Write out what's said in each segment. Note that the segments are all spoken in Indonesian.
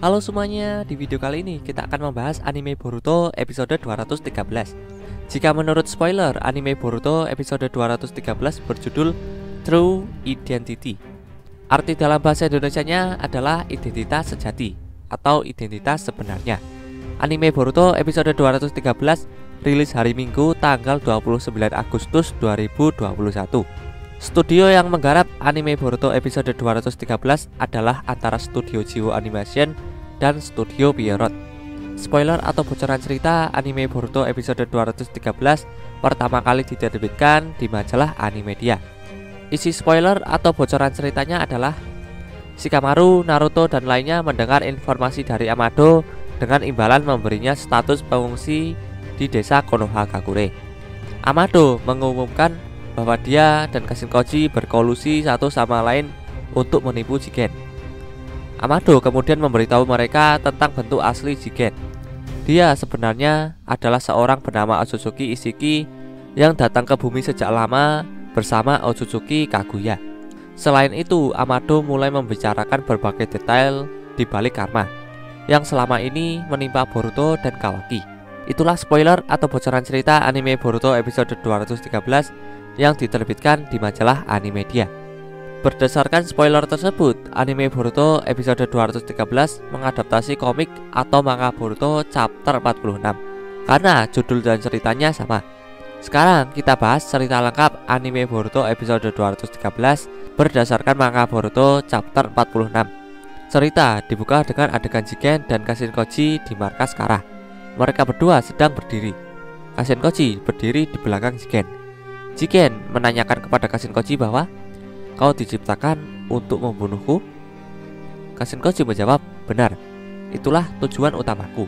Halo semuanya, di video kali ini kita akan membahas anime Boruto episode 213. Jika menurut spoiler, anime Boruto episode 213 berjudul True Identity. Arti dalam bahasa Indonesianya adalah identitas sejati atau identitas sebenarnya. Anime Boruto episode 213 rilis hari Minggu tanggal 29 Agustus 2021. Studio yang menggarap anime Boruto episode 213 adalah antara Studio Jiwo Animation dan Studio Pierrot. Spoiler atau bocoran cerita anime Boruto episode 213 pertama kali diterbitkan di majalah Animedia. Isi spoiler atau bocoran ceritanya adalah Shikamaru, Naruto, dan lainnya mendengar informasi dari Amado dengan imbalan memberinya status pengungsi di desa Konohagakure. Amado mengumumkan bahwa dia dan Kashinkoji berkolusi satu sama lain untuk menipu Jigen. Amado kemudian memberitahu mereka tentang bentuk asli Jigen. Dia sebenarnya adalah seorang bernama Otsutsuki Ishiki yang datang ke bumi sejak lama bersama Otsutsuki Kaguya. Selain itu, Amado mulai membicarakan berbagai detail di balik karma yang selama ini menimpa Boruto dan Kawaki. Itulah spoiler atau bocoran cerita anime Boruto episode 213 yang diterbitkan di majalah Animedia. Berdasarkan spoiler tersebut, anime Boruto episode 213 mengadaptasi komik atau manga Boruto chapter 46 karena judul dan ceritanya sama. Sekarang kita bahas cerita lengkap anime Boruto episode 213 berdasarkan manga Boruto chapter 46. Cerita dibuka dengan adegan Jigen dan Kashinkoji di markas Kara. Mereka berdua sedang berdiri. Kashinkoji berdiri di belakang Jigen. Jigen menanyakan kepada Kashinkoji bahwa kau diciptakan untuk membunuhku. Kashinkoji menjawab, benar, itulah tujuan utamaku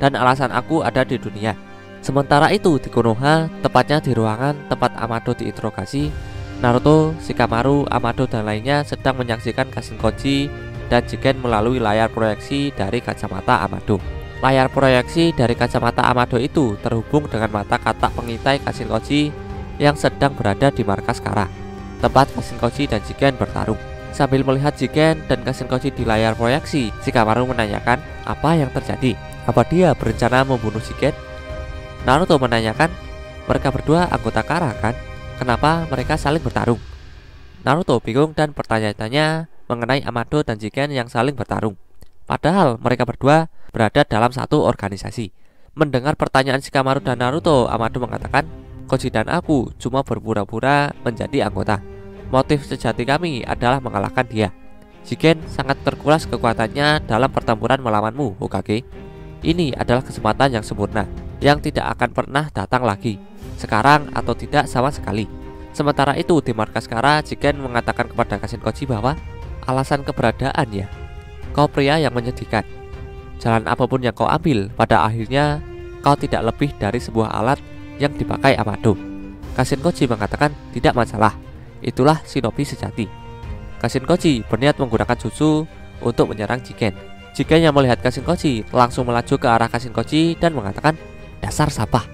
dan alasan aku ada di dunia. Sementara itu di Konoha, tepatnya di ruangan tempat Amado diinterogasi, Naruto, Shikamaru, Amado, dan lainnya sedang menyaksikan Kashinkoji dan Jigen melalui layar proyeksi dari kacamata Amado. Layar proyeksi dari kacamata Amado itu terhubung dengan mata katak pengintai Kashinkoji yang sedang berada di markas Kara, tempat Kashinkoji dan Jigen bertarung. Sambil melihat Jigen dan Kashinkoji di layar proyeksi, Shikamaru menanyakan apa yang terjadi. Apa dia berencana membunuh Jigen? Naruto menanyakan, mereka berdua anggota Kara kan? Kenapa mereka saling bertarung? Naruto bingung dan pertanyaannya mengenai Amado dan Jigen yang saling bertarung. Padahal mereka berdua berada dalam satu organisasi. Mendengar pertanyaan Shikamaru dan Naruto, Amado mengatakan, Koji dan aku cuma berpura-pura menjadi anggota. Motif sejati kami adalah mengalahkan dia. Jigen sangat terkuras kekuatannya dalam pertempuran melawanmu, Hokage. Ini adalah kesempatan yang sempurna, yang tidak akan pernah datang lagi, sekarang atau tidak sama sekali. Sementara itu di markas Kara, Jigen mengatakan kepada Kashinkoji bahwa alasan keberadaannya, kau pria yang menyedihkan. Jalan apapun yang kau ambil, pada akhirnya kau tidak lebih dari sebuah alat yang dipakai Amado. Kashinkoji mengatakan tidak masalah, itulah shinobi sejati. Kashinkoji berniat menggunakan jutsu untuk menyerang Jigen. Jigen yang melihat Kashinkoji langsung melaju ke arah Kashinkoji dan mengatakan, dasar sampah.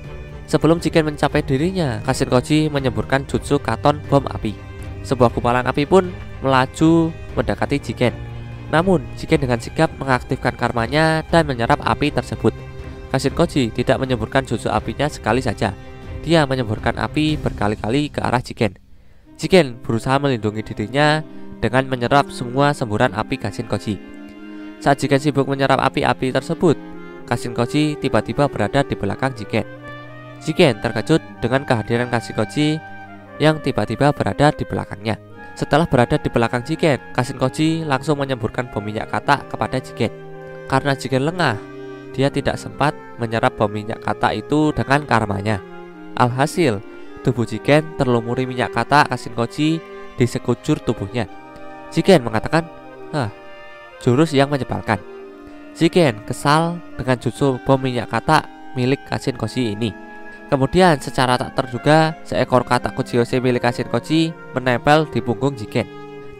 Sebelum Jigen mencapai dirinya, Kashinkoji menyemburkan jutsu katon bom api. Sebuah gumpalan api pun melaju mendekati Jigen. Namun Jigen dengan sigap mengaktifkan karmanya dan menyerap api tersebut. Kashinkoji tidak menyemburkan jutsu apinya sekali saja. Dia menyemburkan api berkali-kali ke arah Jigen. Jigen berusaha melindungi dirinya dengan menyerap semua semburan api Kashinkoji. Saat Jigen sibuk menyerap api-api tersebut, Kashinkoji tiba-tiba berada di belakang Jigen. Jigen terkejut dengan kehadiran Kashinkoji yang tiba-tiba berada di belakangnya. Setelah berada di belakang Jigen, Kashinkoji langsung menyemburkan bom minyak katak kepada Jigen. Karena Jigen lengah, dia tidak sempat menyerap bom minyak katak itu dengan karmanya. Alhasil, tubuh Jigen terlumuri minyak katak Kashinkoji di sekujur tubuhnya. Jigen mengatakan, jurus yang menyebalkan. Jigen kesal dengan jutsu bom minyak katak milik Kashinkoji ini. Kemudian secara tak terduga, seekor katak Kuchiyose milik Kashinkoji menempel di punggung Jigen.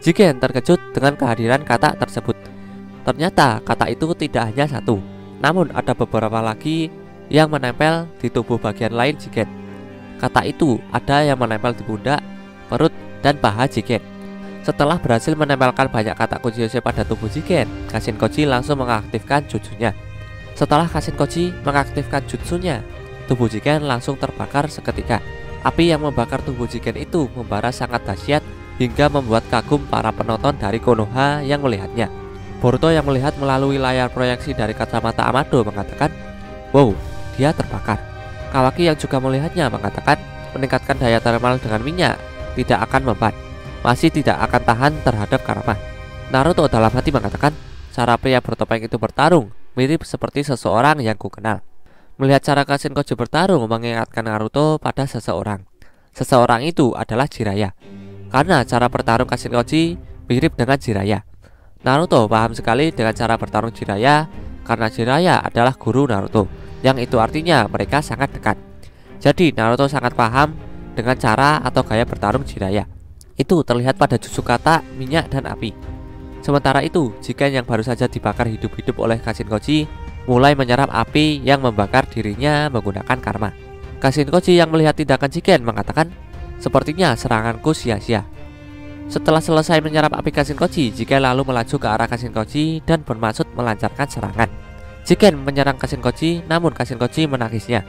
Jigen terkejut dengan kehadiran katak tersebut. Ternyata katak itu tidak hanya satu, namun ada beberapa lagi yang menempel di tubuh bagian lain Jigen. Katak itu ada yang menempel di pundak, perut, dan paha Jigen. Setelah berhasil menempelkan banyak kata kunci Yose pada tubuh Jigen, Kashin Koji langsung mengaktifkan jutsunya. Setelah Kashin Koji mengaktifkan jutsunya, tubuh Jigen langsung terbakar seketika. Api yang membakar tubuh Jigen itu membara sangat dahsyat hingga membuat kagum para penonton dari Konoha yang melihatnya. Boruto yang melihat melalui layar proyeksi dari kacamata Amado mengatakan, "Wow, dia terbakar." Kawaki yang juga melihatnya mengatakan, meningkatkan daya thermal dengan minyak tidak akan mempan, masih tidak akan tahan terhadap karma. Naruto dalam hati mengatakan, cara pria bertopeng itu bertarung mirip seperti seseorang yang kukenal. Melihat cara Kashin Koji bertarung mengingatkan Naruto pada seseorang. Seseorang itu adalah Jiraiya. Karena cara bertarung Kashin Koji mirip dengan Jiraiya. Naruto paham sekali dengan cara bertarung Jiraiya karena Jiraiya adalah guru Naruto, yang itu artinya mereka sangat dekat. Jadi Naruto sangat paham dengan cara atau gaya bertarung Jiraiya. Itu terlihat pada jutsu kata, minyak, dan api. Sementara itu, Jigen yang baru saja dibakar hidup-hidup oleh Kashin Koji mulai menyerap api yang membakar dirinya menggunakan karma. Kashin Koji yang melihat tindakan Jigen mengatakan, "Sepertinya seranganku sia-sia." Setelah selesai menyerap api Kashin Koji, Jigen lalu melaju ke arah Kashin Koji dan bermaksud melancarkan serangan. Jigen menyerang Kashin Koji, namun Kashin Koji menangisnya.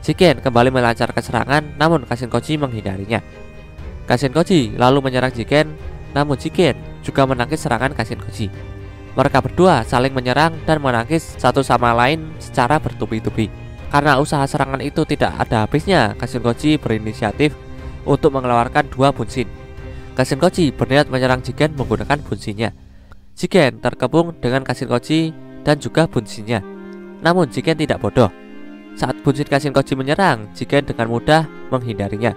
Jigen kembali melancarkan serangan, namun Kashin Koji menghindarinya. Kashin Koji lalu menyerang Jigen, namun Jigen juga menangkis serangan Kashin Koji. Mereka berdua saling menyerang dan menangkis satu sama lain secara bertubi-tubi. Karena usaha serangan itu tidak ada habisnya, Kashin Koji berinisiatif untuk mengeluarkan 2 bunshin. Kashin Koji berniat menyerang Jigen menggunakan bunshinnya. Jigen terkepung dengan Kashin Koji dan juga bunshinnya. Namun Jigen tidak bodoh. Saat bunshin Kashin Koji menyerang, Jigen dengan mudah menghindarinya.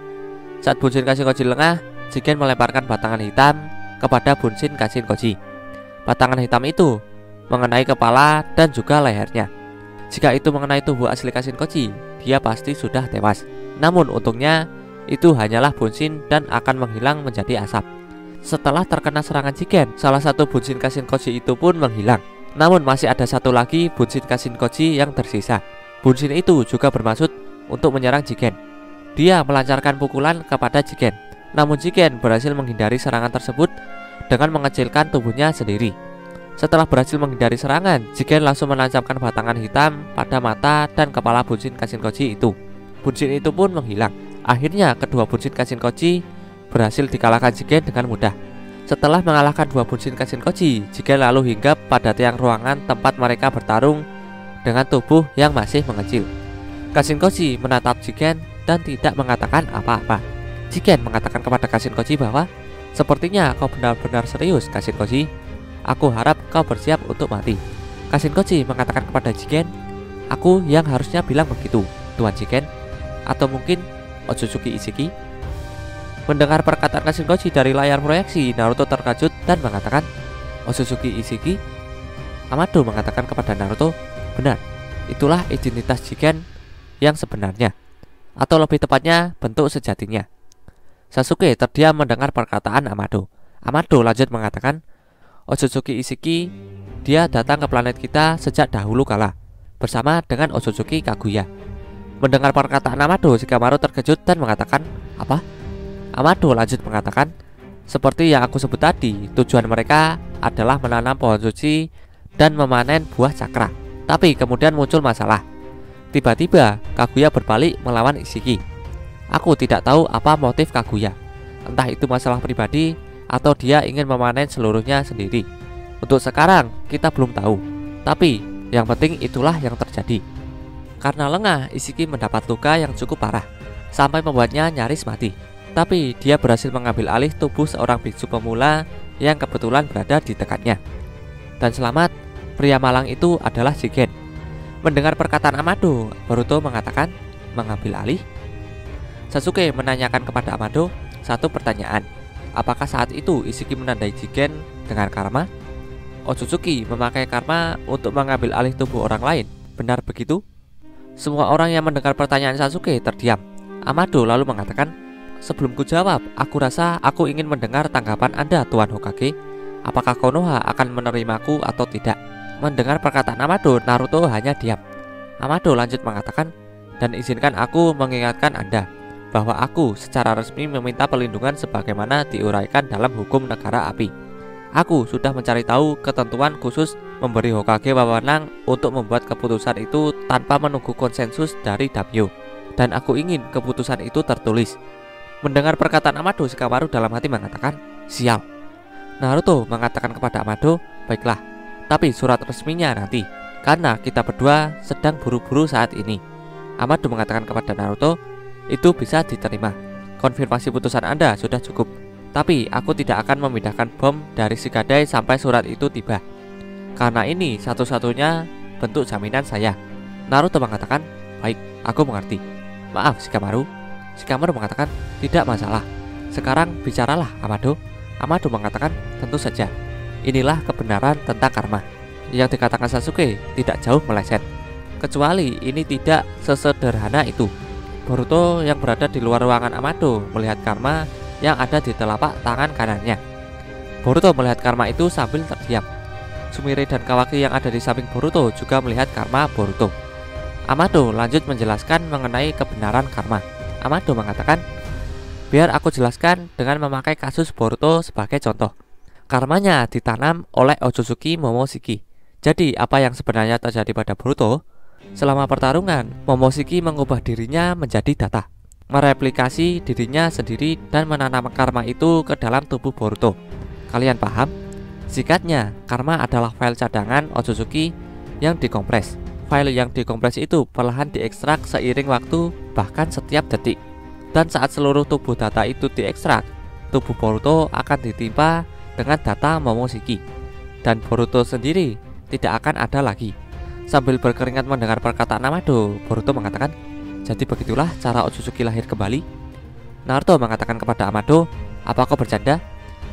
Saat bunshin Kashin Koji lengah, Jigen melemparkan batangan hitam kepada bunshin Kashin Koji. Batangan hitam itu mengenai kepala dan juga lehernya. Jika itu mengenai tubuh asli Kashin Koji, dia pasti sudah tewas. Namun untungnya itu hanyalah bunshin dan akan menghilang menjadi asap. Setelah terkena serangan Jigen, salah satu bunshin Kashin Koji itu pun menghilang. Namun masih ada satu lagi bunshin Kashin Koji yang tersisa. Bunshin itu juga bermaksud untuk menyerang Jigen. Dia melancarkan pukulan kepada Jigen. Namun Jigen berhasil menghindari serangan tersebut dengan mengecilkan tubuhnya sendiri. Setelah berhasil menghindari serangan, Jigen langsung menancapkan batangan hitam pada mata dan kepala bunshin Kashin Koji itu. Bunshin itu pun menghilang. Akhirnya kedua bunshin Kashin Koji berhasil dikalahkan Jigen dengan mudah. Setelah mengalahkan 2 bunshin Kashin Koji, Jigen lalu hinggap pada tiang ruangan tempat mereka bertarung dengan tubuh yang masih mengecil. Kashin Koji menatap Jigen dan tidak mengatakan apa-apa. Jigen mengatakan kepada Kashin Koji bahwa, "Sepertinya kau benar-benar serius, Kashin Koji. Aku harap kau bersiap untuk mati." Kashin Koji mengatakan kepada Jigen, "Aku yang harusnya bilang begitu, Tuan Jigen. Atau mungkin Otsutsuki Ishiki?" Mendengar perkataan Kashin Koji dari layar proyeksi, Naruto terkejut dan mengatakan, "Otsutsuki Ishiki?" Amado mengatakan kepada Naruto, "Benar, itulah identitas Jigen yang sebenarnya, atau lebih tepatnya bentuk sejatinya." Sasuke terdiam mendengar perkataan Amado. Amado lanjut mengatakan, "Otsutsuki Ishiki, dia datang ke planet kita sejak dahulu kala, bersama dengan Otsutsuki Kaguya." Mendengar perkataan Amado, Shikamaru terkejut dan mengatakan, "Apa?" Amado lanjut mengatakan, "Seperti yang aku sebut tadi, tujuan mereka adalah menanam pohon suci dan memanen buah cakra. Tapi kemudian muncul masalah. Tiba-tiba Kaguya berbalik melawan Ishiki. Aku tidak tahu apa motif Kaguya. Entah itu masalah pribadi atau dia ingin memanen seluruhnya sendiri. Untuk sekarang kita belum tahu. Tapi yang penting itulah yang terjadi." Karena lengah, Ishiki mendapat luka yang cukup parah sampai membuatnya nyaris mati. Tapi dia berhasil mengambil alih tubuh seorang biksu pemula yang kebetulan berada di dekatnya. Dan selamat, pria malang itu adalah Jigen. Mendengar perkataan Amado, Boruto mengatakan, "Mengambil alih?" Sasuke menanyakan kepada Amado satu pertanyaan. Apakah saat itu Ishiki menandai Jigen dengan karma? Otsutsuki memakai karma untuk mengambil alih tubuh orang lain. Benar begitu? Semua orang yang mendengar pertanyaan Sasuke terdiam. Amado lalu mengatakan, "Sebelum ku jawab, aku rasa aku ingin mendengar tanggapan Anda, Tuan Hokage. Apakah Konoha akan menerimaku atau tidak?" Mendengar perkataan Amado, Naruto hanya diam. Amado lanjut mengatakan, "Dan izinkan aku mengingatkan Anda bahwa aku secara resmi meminta perlindungan sebagaimana diuraikan dalam hukum negara api. Aku sudah mencari tahu ketentuan khusus memberi Hokage wewenang untuk membuat keputusan itu tanpa menunggu konsensus dari daimyo, dan aku ingin keputusan itu tertulis. Mendengar perkataan Amado, Shikamaru dalam hati mengatakan, sial. Naruto mengatakan kepada Amado, baiklah, tapi surat resminya nanti, karena kita berdua sedang buru-buru saat ini. Amado mengatakan kepada Naruto, itu bisa diterima. Konfirmasi putusan Anda sudah cukup. Tapi aku tidak akan memindahkan bom dari Shigadai sampai surat itu tiba, karena ini satu-satunya bentuk jaminan saya. Naruto mengatakan, baik, aku mengerti. Maaf Shikamaru. Shikamaru mengatakan, tidak masalah. Sekarang bicaralah Amado. Amado mengatakan, tentu saja. Inilah kebenaran tentang karma. Yang dikatakan Sasuke tidak jauh meleset. Kecuali ini tidak sesederhana itu. Boruto yang berada di luar ruangan Amado melihat karma yang ada di telapak tangan kanannya. Boruto melihat karma itu sambil terdiam. Sumire dan Kawaki yang ada di samping Boruto juga melihat karma Boruto. Amado lanjut menjelaskan mengenai kebenaran karma. Amado mengatakan, biar aku jelaskan dengan memakai kasus Boruto sebagai contoh. Karmanya ditanam oleh Otsutsuki Momoshiki. Jadi apa yang sebenarnya terjadi pada Boruto? Selama pertarungan, Momoshiki mengubah dirinya menjadi data, mereplikasi dirinya sendiri dan menanam karma itu ke dalam tubuh Boruto. Kalian paham? Singkatnya, karma adalah file cadangan Otsutsuki yang dikompres. File yang dikompres itu perlahan diekstrak seiring waktu, bahkan setiap detik. Dan saat seluruh tubuh data itu diekstrak, tubuh Boruto akan ditimpa dengan data Momoshiki, dan Boruto sendiri tidak akan ada lagi. Sambil berkeringat mendengar perkataan Amado, Boruto mengatakan, jadi begitulah cara Otsutsuki lahir kembali. Naruto mengatakan kepada Amado, apa kau bercanda?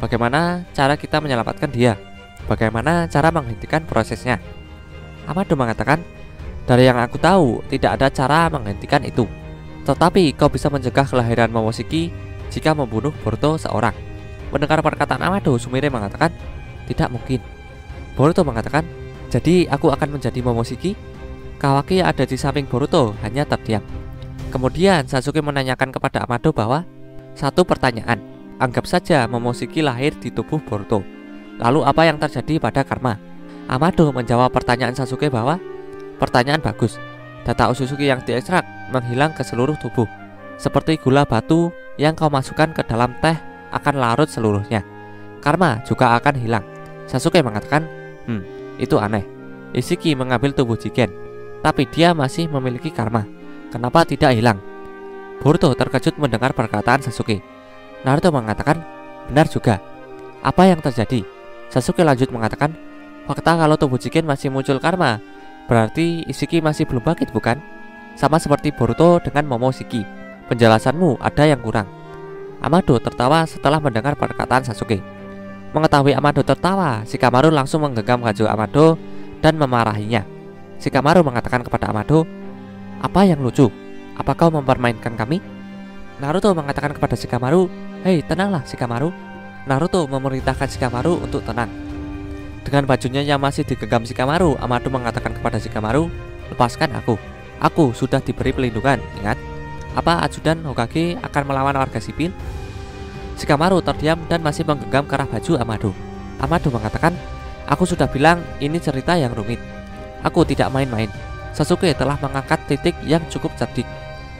Bagaimana cara kita menyelamatkan dia? Bagaimana cara menghentikan prosesnya? Amado mengatakan, dari yang aku tahu, tidak ada cara menghentikan itu. Tetapi kau bisa mencegah kelahiran Momoshiki jika membunuh Boruto seorang. Mendengar perkataan Amado, Sumire mengatakan, tidak mungkin. Boruto mengatakan, jadi aku akan menjadi Momoshiki? Kawaki yang ada di samping Boruto hanya terdiam. Kemudian Sasuke menanyakan kepada Amado bahwa, satu pertanyaan, anggap saja Momoshiki lahir di tubuh Boruto. Lalu apa yang terjadi pada karma? Amado menjawab pertanyaan Sasuke bahwa, pertanyaan bagus. Data Otsutsuki yang diekstrak menghilang ke seluruh tubuh. Seperti gula batu yang kau masukkan ke dalam teh akan larut seluruhnya. Karma juga akan hilang. Sasuke mengatakan, itu aneh. Ishiki mengambil tubuh Jigen, tapi dia masih memiliki karma. Kenapa tidak hilang? Boruto terkejut mendengar perkataan Sasuke. Naruto mengatakan, benar juga. Apa yang terjadi? Sasuke lanjut mengatakan, fakta kalau tubuh Jigen masih muncul karma, berarti Ishiki masih belum bangkit, bukan? Sama seperti Boruto dengan Momoshiki. Penjelasanmu ada yang kurang. Amado tertawa setelah mendengar perkataan Sasuke. Mengetahui Amado tertawa, Shikamaru langsung menggenggam baju Amado dan memarahinya. Shikamaru mengatakan kepada Amado, apa yang lucu? Apa kau mempermainkan kami? Naruto mengatakan kepada Shikamaru, hei tenanglah Shikamaru. Naruto memerintahkan Shikamaru untuk tenang. Dengan bajunya yang masih digenggam Shikamaru, Amado mengatakan kepada Shikamaru, lepaskan aku. Aku sudah diberi pelindungan, ingat? Apa ajudan Hokage akan melawan warga sipil? Shikamaru terdiam dan masih menggenggam kerah baju Amado. Amado mengatakan, aku sudah bilang ini cerita yang rumit. Aku tidak main-main. Sasuke telah mengangkat titik yang cukup cerdik.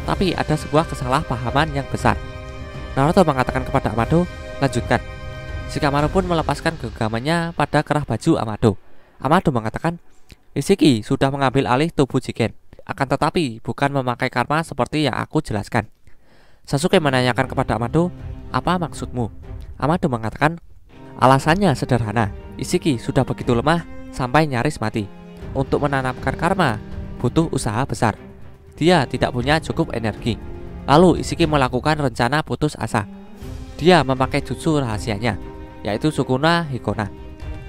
Tapi ada sebuah kesalahpahaman yang besar. Naruto mengatakan kepada Amado, lanjutkan. Shikamaru pun melepaskan genggamannya pada kerah baju Amado. Amado mengatakan, Ishiki sudah mengambil alih tubuh Jigen, akan tetapi bukan memakai karma seperti yang aku jelaskan. Sasuke menanyakan kepada Amado, apa maksudmu? Amado mengatakan, alasannya sederhana. Ishiki sudah begitu lemah sampai nyaris mati. Untuk menanamkan karma butuh usaha besar. Dia tidak punya cukup energi. Lalu Ishiki melakukan rencana putus asa. Dia memakai jutsu rahasianya, yaitu Sukuna Hikona,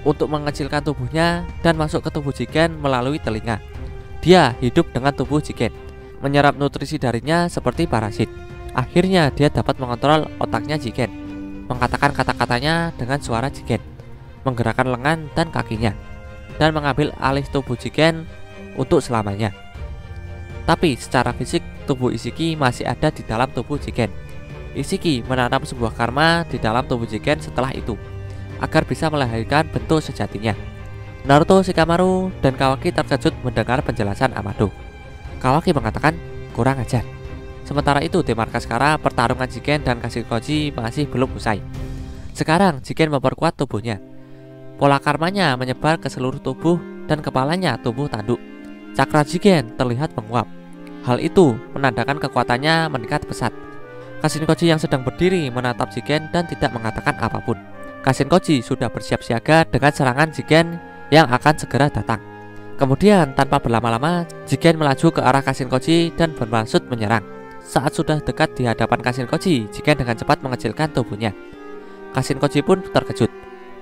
untuk mengecilkan tubuhnya dan masuk ke tubuh Jigen melalui telinga. Dia hidup dengan tubuh Jigen, menyerap nutrisi darinya seperti parasit. Akhirnya dia dapat mengontrol otaknya Jigen, mengatakan kata-katanya dengan suara Jigen, menggerakkan lengan dan kakinya, dan mengambil alih tubuh Jigen untuk selamanya. Tapi secara fisik tubuh Ishiki masih ada di dalam tubuh Jigen. Ishiki menanam sebuah karma di dalam tubuh Jigen setelah itu, agar bisa melahirkan bentuk sejatinya. Naruto, Shikamaru, dan Kawaki terkejut mendengar penjelasan Amado. Kawaki mengatakan, kurang ajar. Sementara itu di markas Kara, pertarungan Jigen dan Kashinkoji masih belum usai. Sekarang Jigen memperkuat tubuhnya. Pola karmanya menyebar ke seluruh tubuh dan kepalanya tumbuh tanduk. Cakra Jigen terlihat menguap. Hal itu menandakan kekuatannya meningkat pesat. Kashinkoji yang sedang berdiri menatap Jigen dan tidak mengatakan apapun. Kashinkoji sudah bersiap siaga dengan serangan Jigen yang akan segera datang. Kemudian tanpa berlama-lama, Jigen melaju ke arah Kashinkoji dan bermaksud menyerang. Saat sudah dekat di hadapan Kashinkoji, Jigen dengan cepat mengecilkan tubuhnya. Kashinkoji pun terkejut.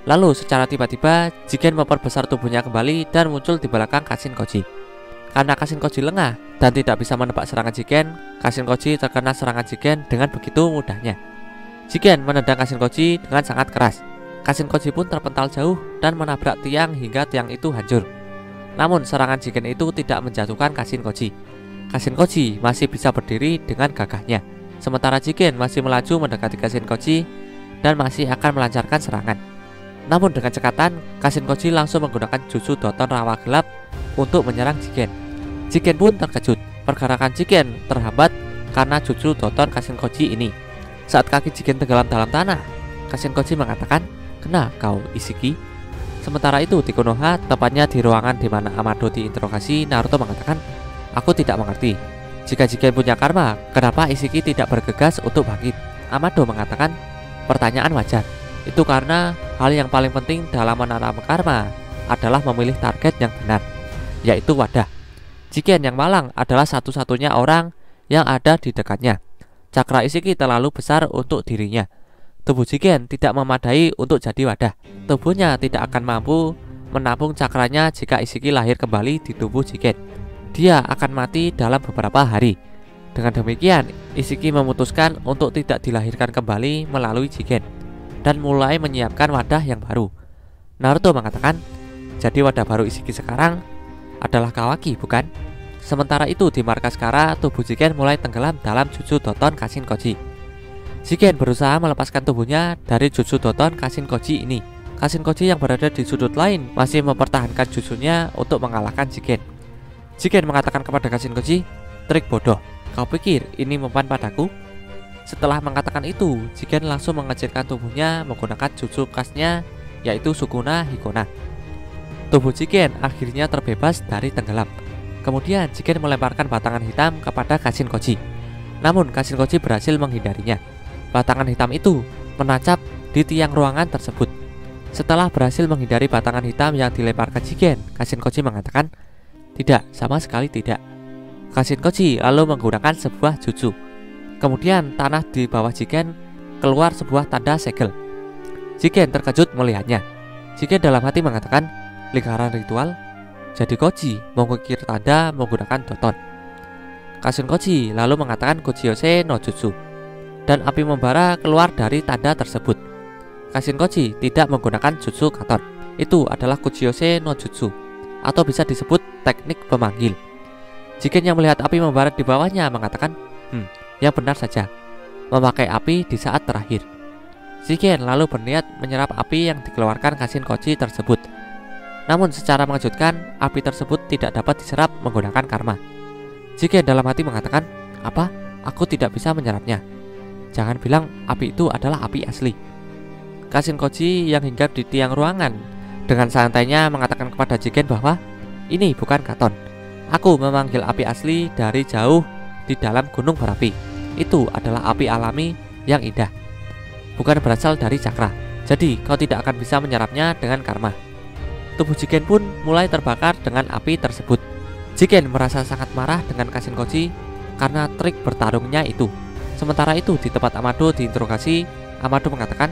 Lalu secara tiba-tiba Jigen memperbesar tubuhnya kembali dan muncul di belakang Kashinkoji. Karena Kashinkoji lengah dan tidak bisa menebak serangan Jigen, Kashinkoji terkena serangan Jigen dengan begitu mudahnya. Jigen menendang Kashinkoji dengan sangat keras. Kashinkoji pun terpental jauh dan menabrak tiang hingga tiang itu hancur. Namun serangan Jigen itu tidak menjatuhkan Kashinkoji. Kashinkoji masih bisa berdiri dengan gagahnya, sementara Jigen masih melaju mendekati Kashinkoji dan masih akan melancarkan serangan. Namun dengan cekatan, Kashinkoji langsung menggunakan jutsu Doton Rawa Gelap untuk menyerang Jigen. Jigen pun terkejut. Pergerakan Jigen terhambat karena jutsu Doton Kashinkoji ini. Saat kaki Jigen tenggelam dalam tanah, Kashinkoji mengatakan, "Kena kau, Ishiki." Sementara itu di Konoha, tepatnya di ruangan di mana Amado diinterogasi, Naruto mengatakan, "Aku tidak mengerti. Jika Jigen punya karma, kenapa Ishiki tidak bergegas untuk bangkit?" Amado mengatakan, "Pertanyaan wajar. Itu karena hal yang paling penting dalam menanam karma adalah memilih target yang benar, yaitu wadah. Jigen yang malang adalah satu-satunya orang yang ada di dekatnya. Cakra Ishiki terlalu besar untuk dirinya. Tubuh Jigen tidak memadai untuk jadi wadah. Tubuhnya tidak akan mampu menampung cakranya jika Ishiki lahir kembali di tubuh Jigen. Dia akan mati dalam beberapa hari." Dengan demikian, Ishiki memutuskan untuk tidak dilahirkan kembali melalui Jigen dan mulai menyiapkan wadah yang baru. Naruto mengatakan, "Jadi wadah baru Ishiki sekarang adalah Kawaki, bukan?" Sementara itu di markas Kara, tubuh Jigen mulai tenggelam dalam jutsu Doton Kashinkoji. Jigen berusaha melepaskan tubuhnya dari jutsu Doton Kashinkoji ini. Kashinkoji yang berada di sudut lain masih mempertahankan jutsunya untuk mengalahkan Jigen. Jigen mengatakan kepada Kashinkoji, "Trik bodoh, kau pikir ini mempan padaku?" Setelah mengatakan itu, Jigen langsung mengecilkan tubuhnya menggunakan jutsu khasnya, yaitu Sukuna Hikona. Tubuh Jigen akhirnya terbebas dari tenggelam. Kemudian Jigen melemparkan batangan hitam kepada Kashinkoji. Namun Kashinkoji berhasil menghindarinya. Batangan hitam itu menancap di tiang ruangan tersebut. Setelah berhasil menghindari batangan hitam yang dilemparkan Jigen, Kashinkoji mengatakan, "Tidak, sama sekali tidak." Kashinkoji lalu menggunakan sebuah jutsu. Kemudian tanah di bawah Jigen keluar sebuah tanda segel. Jigen terkejut melihatnya. Jigen dalam hati mengatakan, "Lingkaran ritual." Jadi Koji mengukir tanda menggunakan Doton. Kashinkoji lalu mengatakan Kojiyose no Jutsu, dan api membara keluar dari tanda tersebut. Kashinkoji tidak menggunakan jutsu Katon. Itu adalah Kojiyose no Jutsu, atau bisa disebut teknik pemanggil. Jigen yang melihat api membara di bawahnya mengatakan, yang benar saja, memakai api di saat terakhir." Jigen lalu berniat menyerap api yang dikeluarkan Kashinkoji tersebut. Namun secara mengejutkan, api tersebut tidak dapat diserap menggunakan karma. Jigen dalam hati mengatakan, "Apa? Aku tidak bisa menyerapnya. Jangan bilang api itu adalah api asli." Kashinkoji yang hinggap di tiang ruangan dengan santainya mengatakan kepada Jigen bahwa ini bukan Katon. Aku memanggil api asli dari jauh di dalam gunung berapi. Itu adalah api alami yang indah, bukan berasal dari cakra. Jadi kau tidak akan bisa menyerapnya dengan karma. Tubuh Jigen pun mulai terbakar dengan api tersebut. Jigen merasa sangat marah dengan Kashinkoji karena trik bertarungnya itu. Sementara itu di tempat Amado diinterogasi, Amado mengatakan,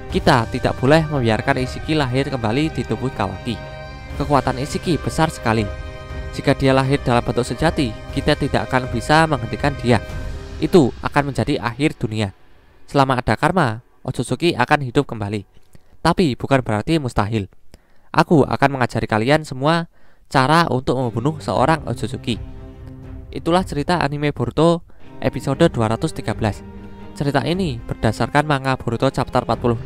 "Kita tidak boleh membiarkan Ishiki lahir kembali di tubuh Kawaki. Kekuatan Ishiki besar sekali. Jika dia lahir dalam bentuk sejati, kita tidak akan bisa menghentikan dia. Itu akan menjadi akhir dunia. Selama ada karma, Otsutsuki akan hidup kembali. Tapi bukan berarti mustahil. Aku akan mengajari kalian semua cara untuk membunuh seorang Otsutsuki." itulah cerita anime Boruto episode 213. Cerita ini berdasarkan manga Boruto chapter 46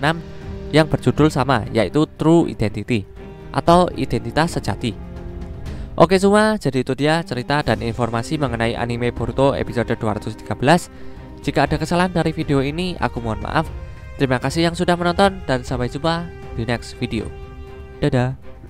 yang berjudul sama, yaitu True Identity atau identitas sejati. Oke semua, jadi itu dia cerita dan informasi mengenai anime Boruto episode 213. Jika ada kesalahan dari video ini, aku mohon maaf. Terima kasih yang sudah menonton dan sampai jumpa di next video. Dadah.